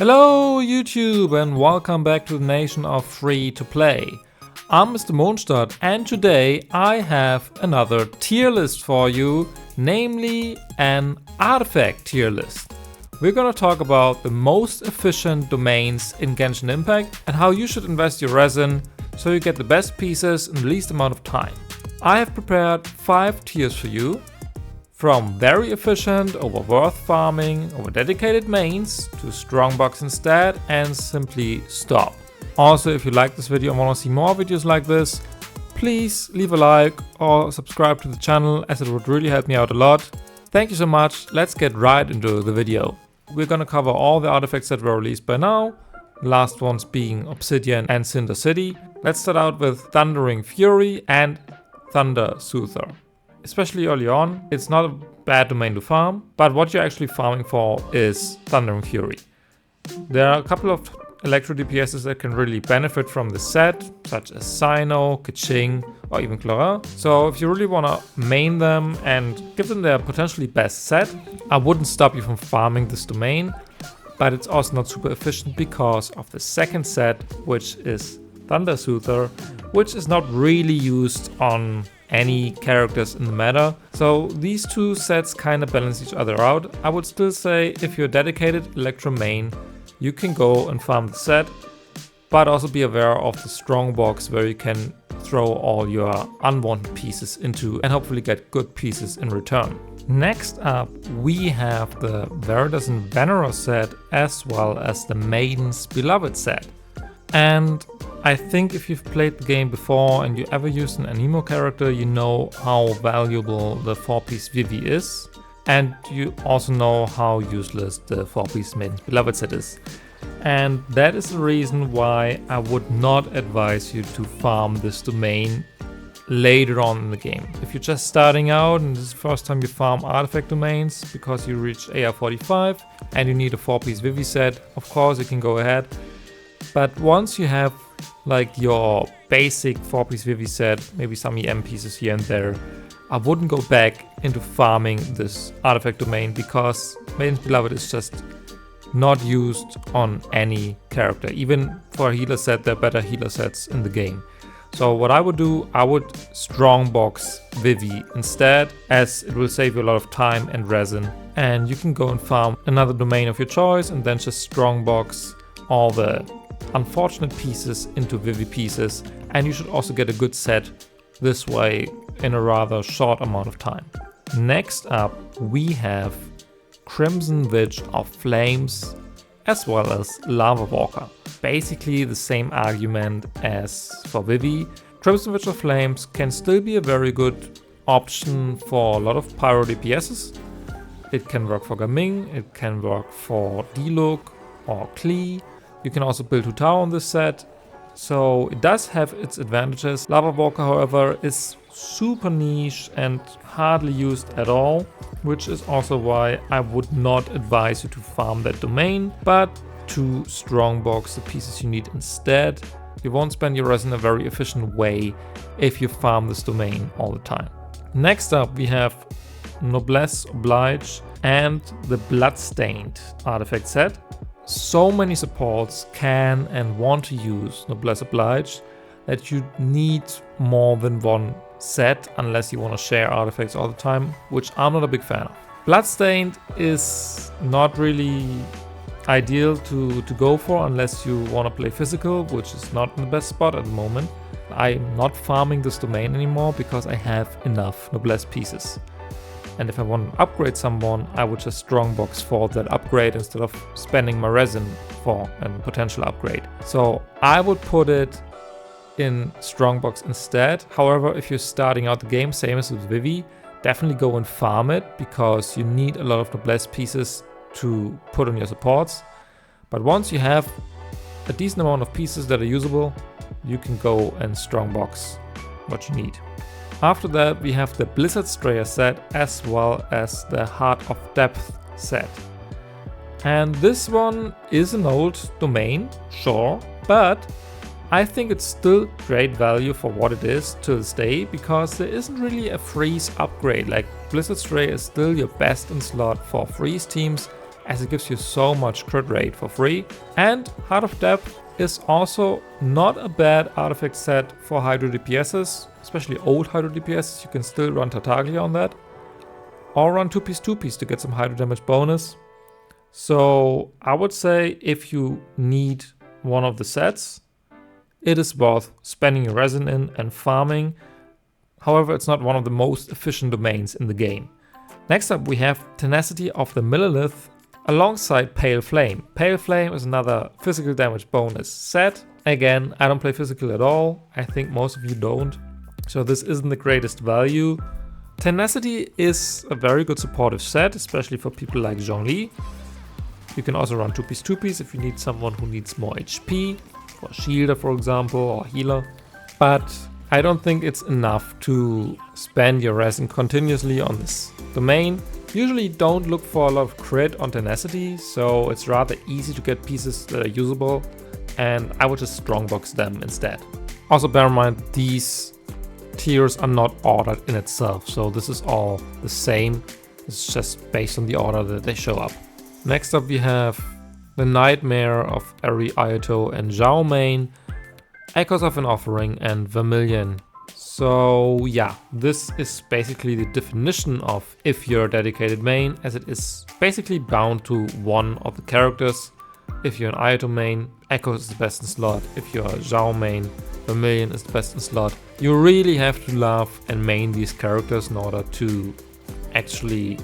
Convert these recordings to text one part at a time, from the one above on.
Hello YouTube and welcome back to the nation of free to play. I'm Mr. Mondstadt and today I have another tier list for you, namely an artifact tier list. We're gonna talk about the most efficient domains in Genshin Impact and how you should invest your resin so you get the best pieces in the least amount of time. I have prepared 5 tiers for you. From very efficient over worth farming over dedicated mains to strongbox instead and simply stop. Also, if you like this video and want to see more videos like this, please leave a like or subscribe to the channel as it would really help me out a lot. Thank you so much. Let's get right into the video. We're gonna cover all the artifacts that were released by now, the last ones being Obsidian and Cinder City. Let's start out with Thundering Fury and Thunder Soother. Especially early on, it's not a bad domain to farm, but what you're actually farming for is Thundering Fury. There are a couple of electro DPSs that can really benefit from the set, such as Sino, Keqing, or even Clara. So if you really want to main them and give them their potentially best set, I wouldn't stop you from farming this domain, but it's also not super efficient because of the second set, which is Thunder Soother, which is not really used on any characters in the meta. So these two sets kind of balance each other out. I would still say if you're a dedicated Electro main, you can go and farm the set, but also be aware of the strongbox where you can throw all your unwanted pieces into and hopefully get good pieces in return. Next up, we have the Veritas and Veneros set as well as the Maiden's Beloved set. And I think if you've played the game before and you ever used an Anemo character, you know how valuable the 4-piece Vivi is. And you also know how useless the 4-piece Maiden's Beloved set is. And that is the reason why I would not advise you to farm this domain later on in the game. If you're just starting out and this is the first time you farm artifact domains because you reach AR 45 and you need a 4-piece Vivi set, of course you can go ahead. But once you have like your basic 4-piece Vivi set, maybe some EM pieces here and there, I wouldn't go back into farming this artifact domain because Maiden's Beloved is just not used on any character. Even for a healer set, there are better healer sets in the game. So what I would do, I would strongbox Vivi instead, as it will save you a lot of time and resin. And you can go and farm another domain of your choice and then just strongbox all the unfortunate pieces into Vivi pieces, and you should also get a good set this way in a rather short amount of time. Next up, we have Crimson Witch of Flames as well as Lava Walker. Basically the same argument as for Vivi. Crimson Witch of Flames can still be a very good option for a lot of pyro DPSs. It can work for Gaming, it can work for D-Look or Klee. You can also build 2 tower on this set, so it does have its advantages. Lava Walker, however, is super niche and hardly used at all, which is also why I would not advise you to farm that domain, but to strongbox the pieces you need instead. You won't spend your resin in a very efficient way if you farm this domain all the time. Next up, we have Noblesse Oblige and the Bloodstained artifact set. So many supports can and want to use Noblesse Oblige that you need more than one set unless you want to share artifacts all the time, which I'm not a big fan of. Bloodstained is not really ideal to go for unless you want to play physical, which is not in the best spot at the moment. I'm not farming this domain anymore because I have enough Noblesse pieces. And if I want to upgrade someone, I would just strongbox for that upgrade instead of spending my resin for a potential upgrade. So I would put it in strongbox instead. However, if you're starting out the game, same as with Vivi, definitely go and farm it because you need a lot of Noblesse pieces to put on your supports. But once you have a decent amount of pieces that are usable, you can go and strongbox what you need. After that, we have the Blizzard Strayer set as well as the Heart of Depth set. And this one is an old domain, sure, but I think it's still great value for what it is to this day because there isn't really a freeze upgrade. Like Blizzard Strayer is still your best in slot for freeze teams as it gives you so much crit rate for free. And Heart of Depth is also not a bad artifact set for Hydro DPSs, especially old Hydro DPSs. You can still run Tartaglia on that, or run 2-piece to get some Hydro damage bonus. So I would say if you need one of the sets, it is worth spending your resin in and farming. However, it's not one of the most efficient domains in the game. Next up we have Tenacity of the Millelith alongside Pale Flame. Pale Flame is another physical damage bonus set. Again, I don't play physical at all. I think most of you don't. So this isn't the greatest value. Tenacity is a very good supportive set, especially for people like Zhongli. You can also run 2-piece if you need someone who needs more HP, for shielder for example, or healer. But I don't think it's enough to spend your resin continuously on this domain. Usually don't look for a lot of crit on Tenacity, so it's rather easy to get pieces that are usable, and I would just strongbox them instead. Also bear in mind, these tiers are not ordered in itself, so this is all the same. It's just based on the order that they show up. Next up we have the Nightmare of Eri Ayato and Zhao main, Echoes of an Offering and Vermilion. So yeah, this is basically the definition of if you're a dedicated main, as it is basically bound to one of the characters. If you're an Ayato main, Echoes is the best in slot. If you're a Zhao main, Vermilion is the best in slot. You really have to love and main these characters in order to actually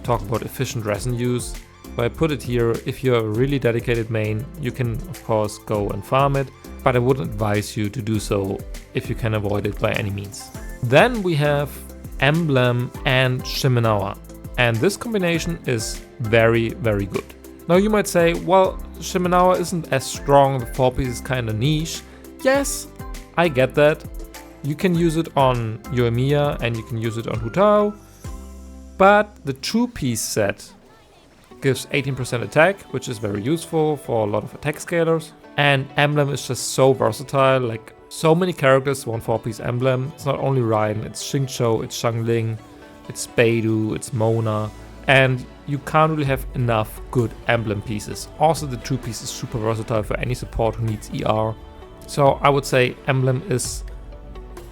talk about efficient resin use. So I put it here, if you're a really dedicated main, you can of course go and farm it, but I wouldn't advise you to do so if you can avoid it by any means. Then we have Emblem and Shimenawa, and this combination is very, very good. Now you might say, well, Shimenawa isn't as strong, the 4-piece is kinda niche. Yes, I get that. You can use it on Yoimiya and you can use it on Hu Tao, but the 2-piece set gives 18% attack, which is very useful for a lot of attack scalers. And Emblem is just so versatile, like so many characters want 4-piece Emblem. It's not only Raiden, it's Xingqiu, it's Xiangling, it's Beidou, it's Mona, and you can't really have enough good Emblem pieces. Also the 2-piece is super versatile for any support who needs ER. So I would say Emblem is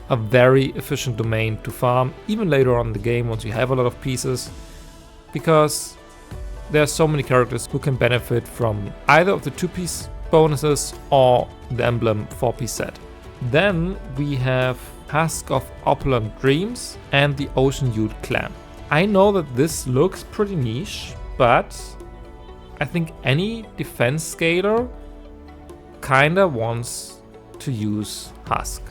a very efficient domain to farm, even later on in the game once you have a lot of pieces, because there are so many characters who can benefit from either of the 2-piece bonuses or the Emblem 4-piece set. Then we have Husk of Opulent Dreams and the Ocean Youth clan. I know that this looks pretty niche, but I think any defense scaler kinda wants to use Husk.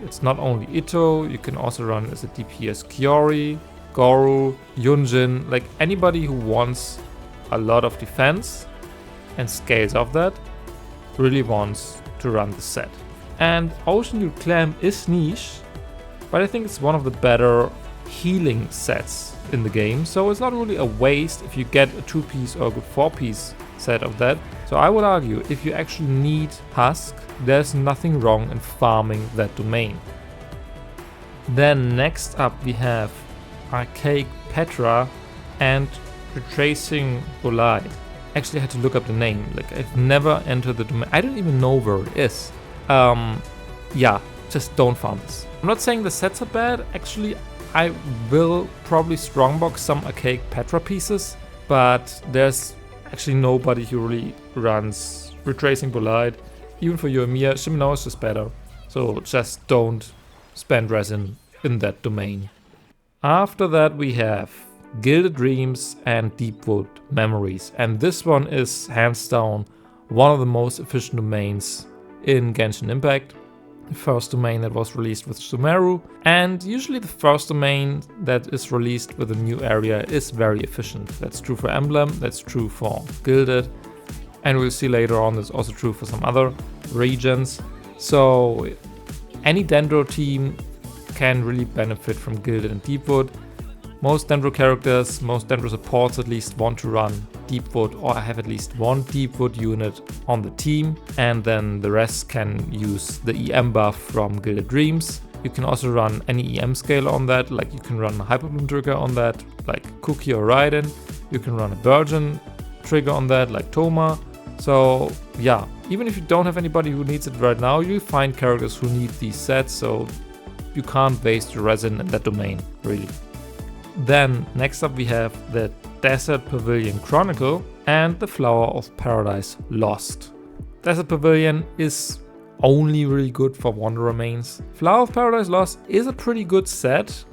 It's not only Ito, you can also run as a DPS Kiori, Goru, Yunjin, like anybody who wants a lot of defense and scales off that really wants to run the set. And Ocean Youth Clan is niche, but I think it's one of the better healing sets in the game, so it's not really a waste if you get a 2-piece or a good 4-piece set of that. So I would argue if you actually need Husk, there's nothing wrong in farming that domain. Then next up we have Archaic Petra and Retracing Bolide. Actually I had to look up the name, like I've never entered the domain, I don't even know where it is. Yeah, just don't farm this. I'm not saying the sets are bad, actually I will probably strongbox some Archaic Petra pieces, but there's actually nobody who really runs Retracing Bolide. Even for Yoimiya, Shimenawa is just better, so just don't spend resin in that domain. After that we have Gilded Dreams and Deepwood Memories, and this one is hands down one of the most efficient domains in Genshin Impact. The first domain that was released with Sumeru, and usually the first domain that is released with a new area is very efficient. That's true for Emblem, that's true for Gilded, and we'll see later on that's also true for some other regions. So any Dendro team can really benefit from Gilded and Deepwood. Most Dendro characters, most Dendro supports at least want to run Deepwood or have at least one Deepwood unit on the team, and then the rest can use the EM buff from Gilded Dreams. You can also run any EM scale on that, like you can run a Hyperbloom trigger on that, like Kuki or Raiden. You can run a Virgin trigger on that, like Toma. So yeah, even if you don't have anybody who needs it right now, you find characters who need these sets, so you can't waste your resin in that domain, really. Then next up we have the Desert Pavilion Chronicle and the Flower of Paradise Lost. Desert Pavilion is only really good for Wanderer mains. Flower of Paradise Lost is a pretty good set.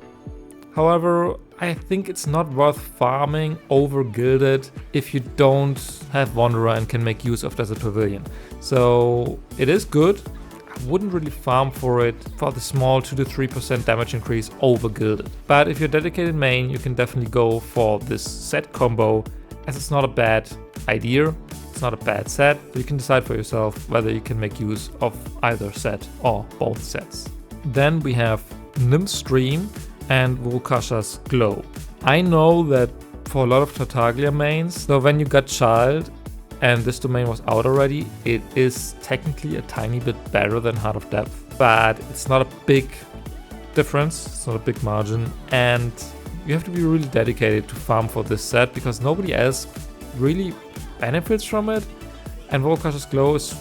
However, I think it's not worth farming over gilded if you don't have Wanderer and can make use of Desert Pavilion. So it is good. I wouldn't really farm for it for the small 2 to 3% damage increase over gilded. But if you're dedicated main, you can definitely go for this set combo, as it's not a bad idea. It's not a bad set. You can decide for yourself whether you can make use of either set or both sets. Then we have Nymph Stream and Volkasha's Glow. I know that for a lot of Tartaglia mains, so when you got Child and this domain was out already, it is technically a tiny bit better than Heart of Depth, but it's not a big difference, it's not a big margin, and you have to be really dedicated to farm for this set because nobody else really benefits from it, and Volkasha's Glow is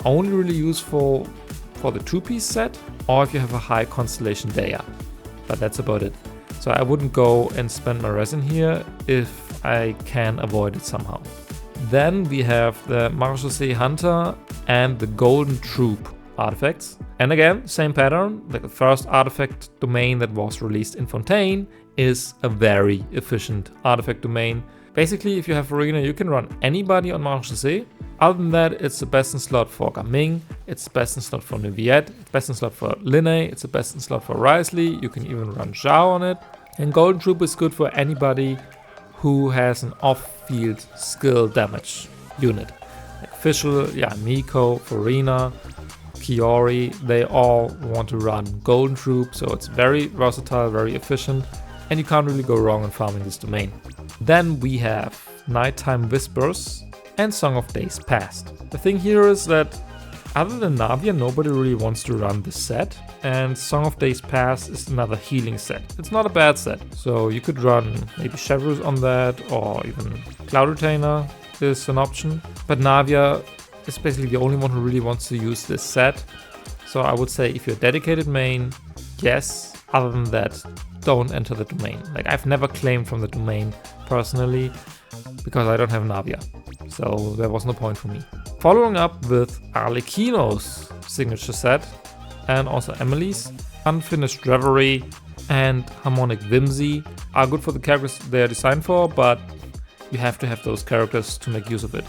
only really useful for the 2-piece set or if you have a high constellation Dea. But that's about it. So I wouldn't go and spend my resin here if I can avoid it somehow. Then we have the Marechaussee Hunter and the Golden Troop artifacts. And again, same pattern. Like the first artifact domain that was released in Fontaine is a very efficient artifact domain. Basically, if you have Arena, you can run anybody on Marechaussee. Other than that, it's the best in slot for Gaming, it's the best in slot for Neviette, it's the best in slot for Linné, it's the best in slot for Risley, you can even run Zhao on it. And Golden Troop is good for anybody who has an off-field skill damage unit. Like Fischl, yeah, Miko, Farina, Kiori, they all want to run Golden Troop, so it's very versatile, very efficient, and you can't really go wrong in farming this domain. Then we have Nighttime Whispers and Song of Days Past. The thing here is that other than Navia, nobody really wants to run this set, and Song of Days Past is another healing set. It's not a bad set, so you could run maybe Chevrus on that, or even Cloud Retainer is an option, but Navia is basically the only one who really wants to use this set. So I would say if you're a dedicated main, yes. Other than that, don't enter the domain. Like, I've never claimed from the domain personally because I don't have Navia, so there was no point for me. Following up with Arlecchino's signature set and also Emily's, Unfinished Reverie and Harmonic Whimsy are good for the characters they are designed for, but you have to have those characters to make use of it.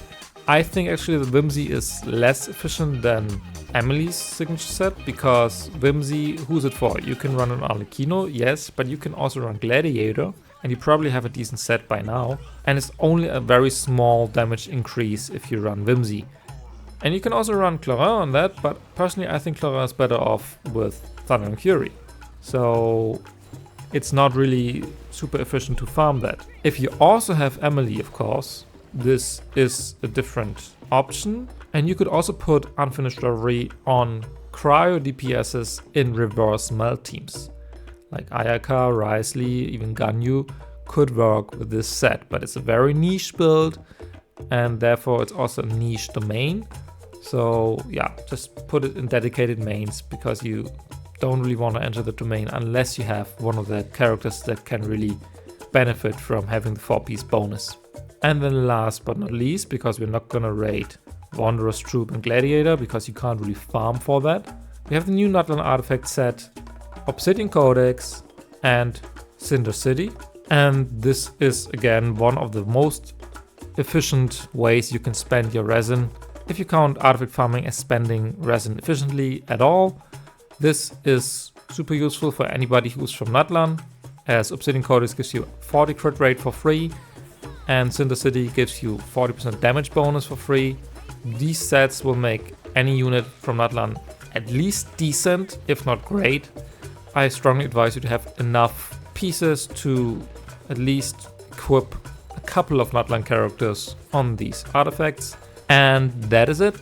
I think actually the Whimsy is less efficient than Emily's signature set, because Whimsy, who's it for? You can run an Arlecchino, yes, but you can also run Gladiator, and you probably have a decent set by now, and it's only a very small damage increase if you run Whimsy. And you can also run Clarin on that, but personally I think Clarin is better off with Thunder and Fury. So it's not really super efficient to farm that. If you also have Emily, of course, this is a different option. And you could also put Unfinished Reverie on cryo DPSs in reverse melt teams. Like Ayaka, Risley, even Ganyu could work with this set, but it's a very niche build and therefore it's also a niche domain. So yeah, just put it in dedicated mains because you don't really want to enter the domain unless you have one of the characters that can really benefit from having the 4-piece bonus. And then last but not least, because we're not gonna raid Wanderer's Troop and Gladiator because you can't really farm for that, we have the new Natlan artifact set, Obsidian Codex and Cinder City. And this is again one of the most efficient ways you can spend your resin. If you count artifact farming as spending resin efficiently at all, this is super useful for anybody who's from Natlan, as Obsidian Codex gives you 40 crit rate for free and Cinder City gives you 40% damage bonus for free. These sets will make any unit from Natlan at least decent, if not great. I strongly advise you to have enough pieces to at least equip a couple of Natlan characters on these artifacts. And that is it.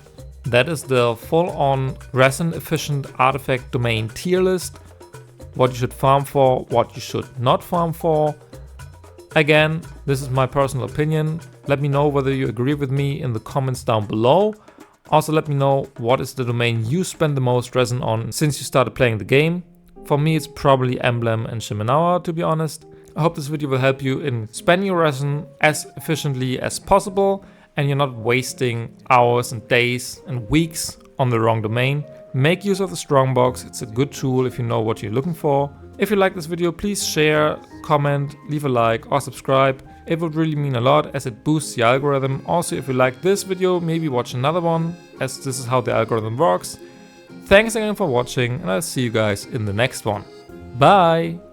That is the full-on resin efficient artifact domain tier list. What you should farm for, what you should not farm for. Again, this is my personal opinion. Let me know whether you agree with me in the comments down below. Also let me know what is the domain you spend the most resin on since you started playing the game. For me it's probably Emblem and Shimenawa, to be honest. I hope this video will help you in spending your resin as efficiently as possible and you're not wasting hours and days and weeks on the wrong domain. Make use of the strongbox, it's a good tool if you know what you're looking for. If you like this video, please share, comment, leave a like or subscribe. It would really mean a lot as it boosts the algorithm. Also, if you like this video, maybe watch another one, as this is how the algorithm works. Thanks again for watching and I'll see you guys in the next one. Bye!